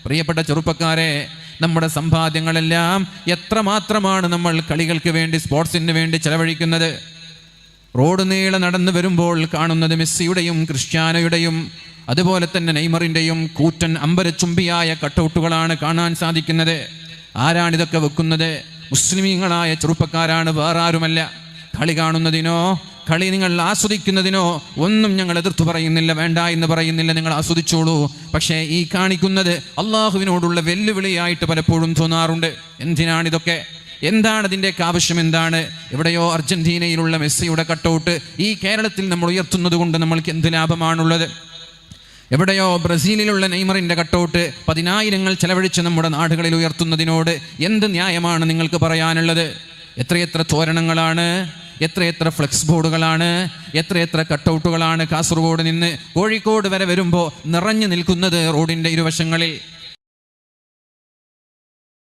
പ്രിയപ്പെട്ട ചെറുപ്പക്കാരെ, നമ്മുടെ സമ്പാദ്യങ്ങളെല്ലാം എത്രമാത്രമാണ് നമ്മൾ കളികൾക്ക് വേണ്ടി, സ്പോർട്സിന് വേണ്ടി ചെലവഴിക്കുന്നത്? റോഡ് നീളെ നടന്നു വരുമ്പോൾ കാണുന്നത് മെസ്സിയുടെയും ക്രിസ്ത്യാനോയുടെയും അതുപോലെ തന്നെ നെയ്മറിൻ്റെയും കൂറ്റൻ അമ്പരച്ചുംബിയായ കട്ടൗട്ടുകളാണ് കാണാൻ സാധിക്കുന്നത്. ആരാണിതൊക്കെ വെക്കുന്നത്? മുസ്ലിമീങ്ങളായ ചെറുപ്പക്കാരാണ്, വേറെ ആരുമല്ല. കളി കാണുന്നതിനോ കളി നിങ്ങൾ ആസ്വദിക്കുന്നതിനോ ഒന്നും ഞങ്ങൾ എതിർത്തു പറയുന്നില്ല, വേണ്ട എന്ന് പറയുന്നില്ല, നിങ്ങൾ ആസ്വദിച്ചോളൂ. പക്ഷേ ഈ കാണിക്കുന്നത് അള്ളാഹുവിനോടുള്ള വെല്ലുവിളിയായിട്ട് പലപ്പോഴും തോന്നാറുണ്ട്. എന്തിനാണിതൊക്കെ? എന്താണ് ഇതിൻ്റെയൊക്കെ ആവശ്യം? എന്താണ്? എവിടെയോ അർജന്റീനയിലുള്ള മെസ്സിയുടെ കട്ടൗട്ട് ഈ കേരളത്തിൽ നമ്മൾ ഉയർത്തുന്നത് കൊണ്ട് നമ്മൾക്ക് എന്ത് ലാഭമാണുള്ളത്? എവിടെയോ ബ്രസീലിലുള്ള നെയ്മറിൻ്റെ കട്ടൗട്ട് 10,000 ചെലവഴിച്ച് നമ്മുടെ നാടുകളിൽ ഉയർത്തുന്നതിനോട് എന്ത് ന്യായമാണ് നിങ്ങൾക്ക് പറയാനുള്ളത്? എത്രയെത്ര തോരണങ്ങളാണ്, എത്രയെത്ര ഫ്ലെക്സ് ബോർഡുകളാണ്, എത്രയെത്ര കട്ടൗട്ടുകളാണ് കാസർഗോഡ് നിന്ന് കോഴിക്കോട് വരെ വരുമ്പോൾ നിറഞ്ഞു നിൽക്കുന്നത് റോഡിൻ്റെ ഇരുവശങ്ങളിൽ.